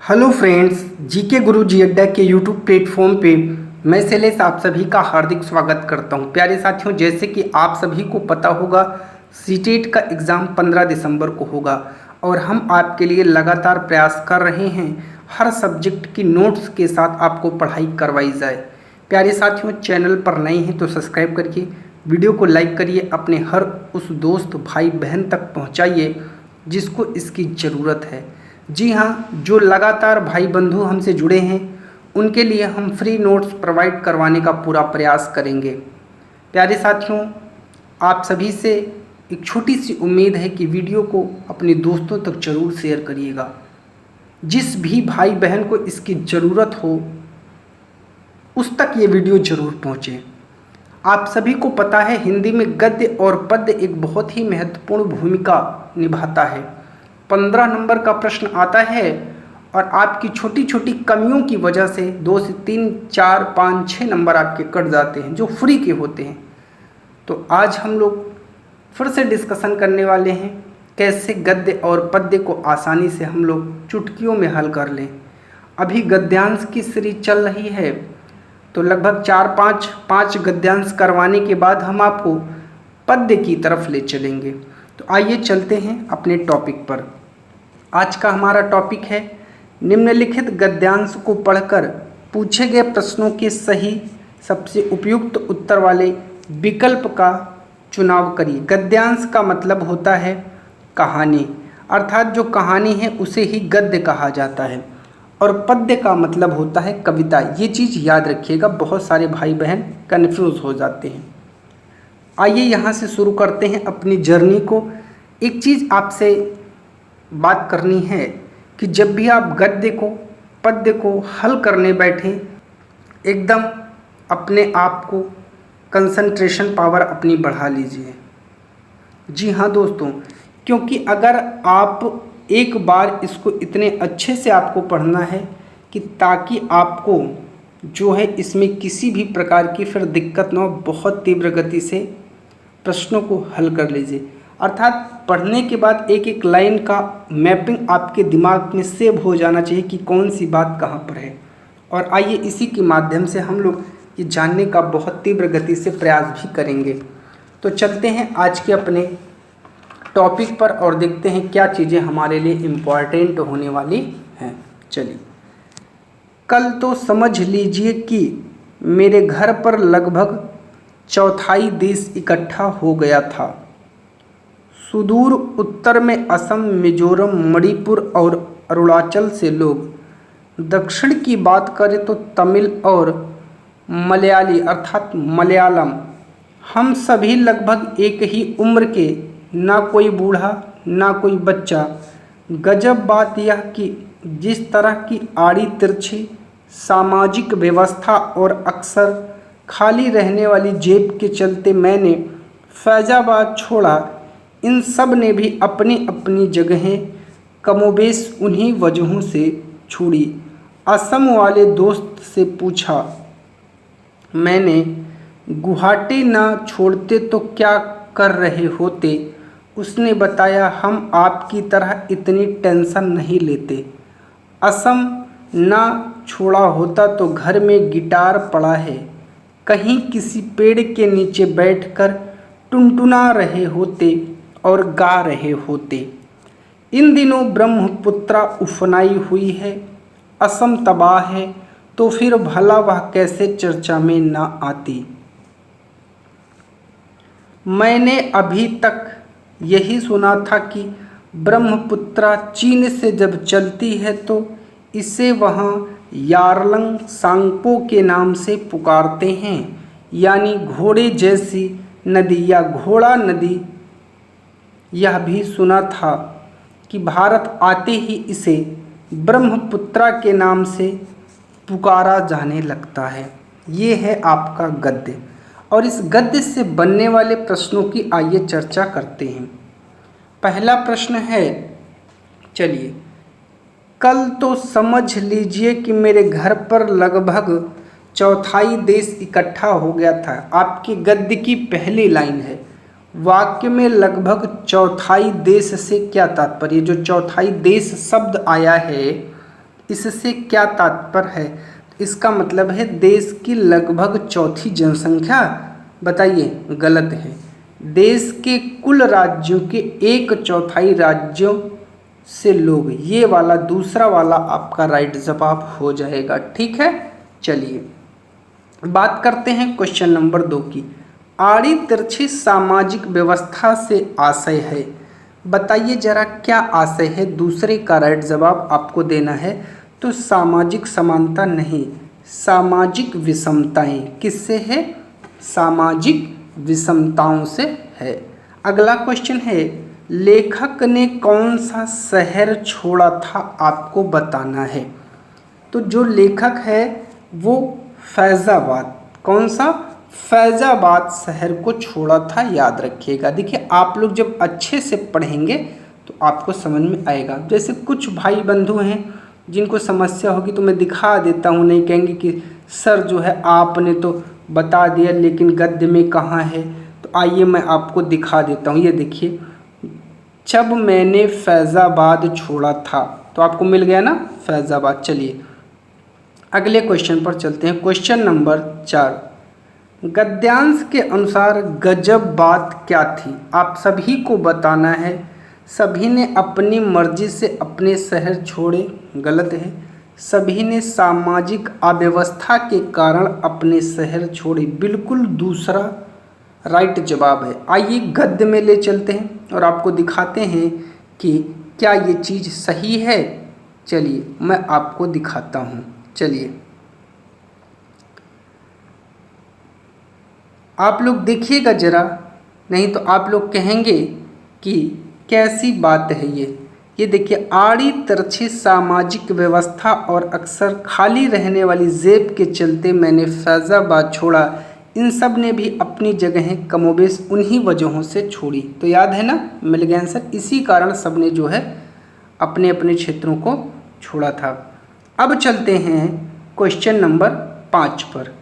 Hello friends, GK गुरु जी अड्डा के YouTube platform पे मैं शैलेश आप सभी का हार्दिक स्वागत करता हूं। प्यारे साथियों, जैसे कि आप सभी को पता होगा सीटेट का एग्ज़ाम 15 दिसंबर को होगा और हम आपके लिए लगातार प्रयास कर रहे हैं हर सब्जेक्ट की नोट्स के साथ आपको पढ़ाई करवाई जाए। प्यारे साथियों, चैनल पर नए हैं तो सब्सक्राइब करिए, वीडियो को लाइक करिए, अपने हर उस दोस्त भाई बहन तक पहुँचाइए जिसको इसकी ज़रूरत है। जी हाँ, जो लगातार भाई बंधु हमसे जुड़े हैं उनके लिए हम फ्री नोट्स प्रोवाइड करवाने का पूरा प्रयास करेंगे। प्यारे साथियों, आप सभी से एक छोटी सी उम्मीद है कि वीडियो को अपने दोस्तों तक जरूर शेयर करिएगा। जिस भी भाई बहन को इसकी ज़रूरत हो उस तक ये वीडियो ज़रूर पहुँचे। आप सभी को पता है हिंदी में गद्य और पद्य एक बहुत ही महत्वपूर्ण भूमिका निभाता है। 15 नंबर का प्रश्न आता है और आपकी छोटी छोटी कमियों की वजह से 2 से 3, 4, 5, 6 नंबर आपके कट जाते हैं जो फ्री के होते हैं। तो आज हम लोग फिर से डिस्कशन करने वाले हैं कैसे गद्य और पद्य को आसानी से हम लोग चुटकियों में हल कर लें। अभी गद्यांश की सीरीज चल रही है तो लगभग 4-5 गद्यांश करवाने के बाद हम आपको पद्य की तरफ ले चलेंगे। तो आइए चलते हैं अपने टॉपिक पर। आज का हमारा टॉपिक है निम्नलिखित गद्यांश को पढ़कर पूछे गए प्रश्नों के सही सबसे उपयुक्त उत्तर वाले विकल्प का चुनाव करिए। गद्यांश का मतलब होता है कहानी, अर्थात जो कहानी है उसे ही गद्य कहा जाता है, और पद्य का मतलब होता है कविता। ये चीज़ याद रखिएगा, बहुत सारे भाई बहन कन्फ्यूज़ हो जाते हैं। आइए यहाँ से शुरू करते हैं अपनी जर्नी को। एक चीज़ आपसे बात करनी है कि जब भी आप गद्य को पद्य को हल करने बैठें एकदम अपने आप को कंसंट्रेशन पावर अपनी बढ़ा लीजिए। जी हाँ दोस्तों, क्योंकि अगर आप एक बार इसको इतने अच्छे से आपको पढ़ना है कि ताकि आपको जो है इसमें किसी भी प्रकार की फिर दिक्कत ना हो, बहुत तीव्र गति से प्रश्नों को हल कर लीजिए। अर्थात पढ़ने के बाद एक एक लाइन का मैपिंग आपके दिमाग में सेव हो जाना चाहिए कि कौन सी बात कहाँ पर है। और आइए इसी के माध्यम से हम लोग ये जानने का बहुत तीव्र गति से प्रयास भी करेंगे। तो चलते हैं आज के अपने टॉपिक पर और देखते हैं क्या चीज़ें हमारे लिए इम्पॉर्टेंट होने वाली हैं। चलिए, कल तो समझ लीजिए कि मेरे घर पर लगभग चौथाई देश इकट्ठा हो गया था। सुदूर उत्तर में असम, मिजोरम, मणिपुर और अरुणाचल से लोग। दक्षिण की बात करें तो तमिल और मलयाली अर्थात मलयालम। हम सभी लगभग एक ही उम्र के, ना कोई बूढ़ा ना कोई बच्चा। गजब बात यह कि जिस तरह की आड़ी तिरछी सामाजिक व्यवस्था और अक्सर खाली रहने वाली जेब के चलते मैंने फैजाबाद छोड़ा, इन सब ने भी अपनी अपनी जगहें कमोबेश उन्हीं वजहों से छोड़ी। असम वाले दोस्त से पूछा मैंने, गुवाहाटी ना छोड़ते तो क्या कर रहे होते? उसने बताया, हम आपकी तरह इतनी टेंशन नहीं लेते। असम ना छोड़ा होता तो घर में गिटार पड़ा है, कहीं किसी पेड़ के नीचे बैठकर टुनटुना रहे होते और गा रहे होते। इन दिनों ब्रह्मपुत्रा उफनाई हुई है, असम तबाह है, तो फिर भला वह कैसे चर्चा में ना आती। मैंने अभी तक यही सुना था कि ब्रह्मपुत्रा चीन से जब चलती है तो इसे वहाँ यारलंग सांगपो के नाम से पुकारते हैं, यानी घोड़े जैसी नदी या घोड़ा नदी। यह भी सुना था कि भारत आते ही इसे ब्रह्मपुत्रा के नाम से पुकारा जाने लगता है। ये है आपका गद्य, और इस गद्य से बनने वाले प्रश्नों की आइए चर्चा करते हैं। पहला प्रश्न है, चलिए, कल तो समझ लीजिए कि मेरे घर पर लगभग चौथाई देश इकट्ठा हो गया था। आपकी गद्य की पहली लाइन है। वाक्य में लगभग चौथाई देश से क्या तात्पर्य? जो चौथाई देश शब्द आया है इससे क्या तात्पर्य है? इसका मतलब है देश की लगभग चौथी जनसंख्या। बताइए, गलत है। देश के कुल राज्यों के 1/4 राज्यों से लोग, ये वाला दूसरा वाला आपका राइट जवाब हो जाएगा। ठीक है, चलिए बात करते हैं क्वेश्चन नंबर 2 की। आड़ी तिरछी सामाजिक व्यवस्था से आशय है। बताइए जरा क्या आशय है? दूसरे का राइट जवाब आपको देना है। तो सामाजिक समानता नहीं, सामाजिक विषमताएं। किससे है? सामाजिक विषमताओं से है। अगला क्वेश्चन है, लेखक ने कौन सा शहर छोड़ा था? आपको बताना है। तो जो लेखक है वो फैज़ाबाद, कौन सा? फैज़ाबाद शहर को छोड़ा था, याद रखिएगा। देखिए आप लोग जब अच्छे से पढ़ेंगे तो आपको समझ में आएगा। जैसे कुछ भाई बंधु हैं जिनको समस्या होगी तो मैं दिखा देता हूँ, नहीं कहेंगे कि सर जो है आपने तो बता दिया लेकिन गद्य में कहाँ है। तो आइए मैं आपको दिखा देता हूँ। ये देखिए, जब मैंने फैज़ाबाद छोड़ा था, तो आपको मिल गया ना फैज़ाबाद। चलिए अगले क्वेश्चन पर चलते हैं। क्वेश्चन नंबर 4, गद्यांश के अनुसार गजब बात क्या थी? आप सभी को बताना है। सभी ने अपनी मर्जी से अपने शहर छोड़े, गलत है। सभी ने सामाजिक अव्यवस्था के कारण अपने शहर छोड़े, बिल्कुल दूसरा राइट जवाब है। आइए गद्य में ले चलते हैं और आपको दिखाते हैं कि क्या ये चीज़ सही है। चलिए मैं आपको दिखाता हूँ। चलिए आप लोग देखिएगा ज़रा, नहीं तो आप लोग कहेंगे कि कैसी बात है ये देखिए, आड़ी तिरछी सामाजिक व्यवस्था और अक्सर खाली रहने वाली जेब के चलते मैंने फैज़ाबाद छोड़ा। इन सब ने भी अपनी जगहें कमोबेश उन्हीं वजहों से छोड़ी। तो याद है ना, मिल गया आंसर। इसी कारण सब ने जो है अपने अपने क्षेत्रों को छोड़ा था। अब चलते हैं क्वेश्चन नंबर 5 पर।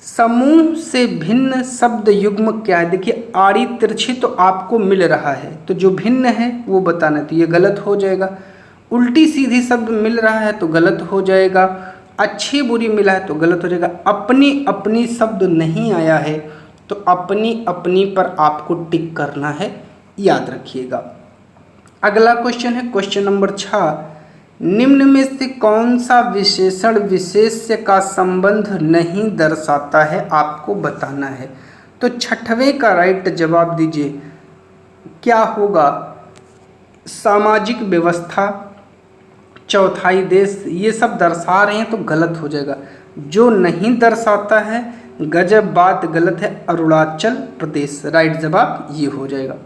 समूह से भिन्न शब्द युग्म क्या है? देखिए आड़ी तिरछी तो आपको मिल रहा है, तो जो भिन्न है वो बताना। तो ये गलत हो जाएगा। उल्टी सीधी शब्द मिल रहा है तो गलत हो जाएगा। अच्छी बुरी मिला है तो गलत हो जाएगा। अपनी अपनी शब्द नहीं आया है तो अपनी अपनी पर आपको टिक करना है, याद रखिएगा। अगला क्वेश्चन है क्वेश्चन नंबर 6, निम्न में से कौन सा विशेषण विशेष्य का संबंध नहीं दर्शाता है? आपको बताना है। तो छठवें का राइट जवाब दीजिए, क्या होगा? सामाजिक व्यवस्था, चौथाई देश, ये सब दर्शा रहे हैं तो गलत हो जाएगा। जो नहीं दर्शाता है, गजब बात, गलत है। अरुणाचल प्रदेश, राइट जवाब ये हो जाएगा।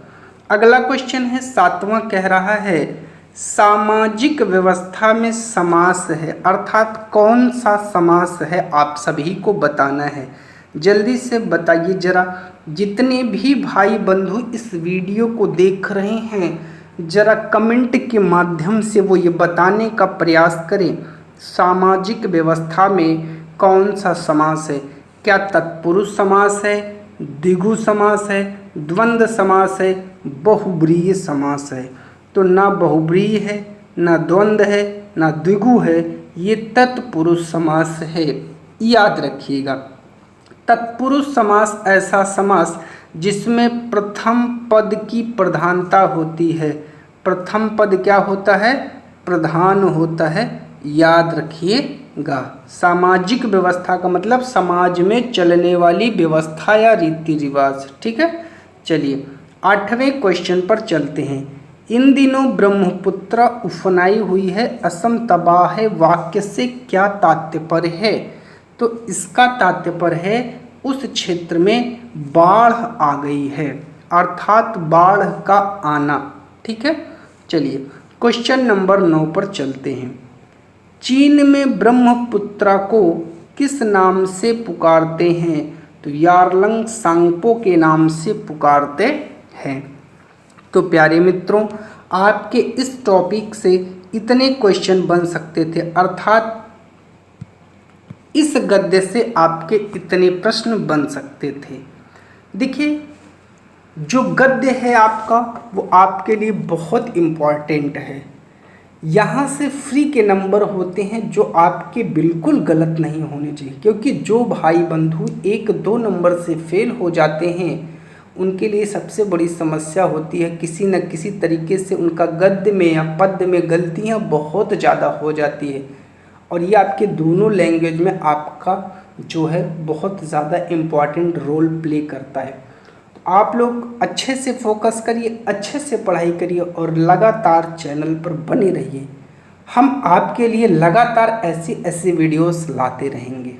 अगला क्वेश्चन है 7वां, कह रहा है सामाजिक व्यवस्था में समास है, अर्थात कौन सा समास है? आप सभी को बताना है। जल्दी से बताइए जरा। जितने भी भाई बंधु इस वीडियो को देख रहे हैं जरा कमेंट के माध्यम से वो ये बताने का प्रयास करें, सामाजिक व्यवस्था में कौन सा समास है? क्या तत्पुरुष समास है, द्विगु समास है, द्वंद्व समास है, बहुब्रीहि समास है? तो ना बहुब्रीहि है, ना द्वंद्व है, ना द्विगु है, ये तत्पुरुष समास है, याद रखिएगा। तत्पुरुष समास ऐसा समास जिसमें प्रथम पद की प्रधानता होती है। प्रथम पद क्या होता है? प्रधान होता है, याद रखिएगा। सामाजिक व्यवस्था का मतलब समाज में चलने वाली व्यवस्था या रीति रिवाज, ठीक है। चलिए 8वें क्वेश्चन पर चलते हैं। इन दिनों ब्रह्मपुत्र उफनाई हुई है, असम तबाह है, वाक्य से क्या तात्पर्य है? तो इसका तात्पर्य है उस क्षेत्र में बाढ़ आ गई है, अर्थात बाढ़ का आना, ठीक है। चलिए क्वेश्चन नंबर 9 पर चलते हैं। चीन में ब्रह्मपुत्र को किस नाम से पुकारते हैं? तो यारलंग सांगपो के नाम से पुकारते हैं। तो प्यारे मित्रों, आपके इस टॉपिक से इतने क्वेश्चन बन सकते थे, अर्थात इस गद्य से आपके इतने प्रश्न बन सकते थे। देखिए जो गद्य है आपका वो आपके लिए बहुत इम्पॉर्टेंट है। यहाँ से फ्री के नंबर होते हैं जो आपके बिल्कुल गलत नहीं होने चाहिए, क्योंकि जो भाई बंधु 1-2 नंबर से फेल हो जाते हैं उनके लिए सबसे बड़ी समस्या होती है, किसी न किसी तरीके से उनका गद्य में या पद्य में गलतियाँ बहुत ज़्यादा हो जाती है, और ये आपके दोनों लैंग्वेज में आपका जो है बहुत ज़्यादा इम्पॉर्टेंट रोल प्ले करता है। आप लोग अच्छे से फोकस करिए, अच्छे से पढ़ाई करिए और लगातार चैनल पर बने रहिए। हम आपके लिए लगातार ऐसी ऐसी वीडियोस लाते रहेंगे।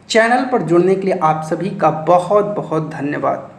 चैनल पर जुड़ने के लिए आप सभी का बहुत बहुत धन्यवाद।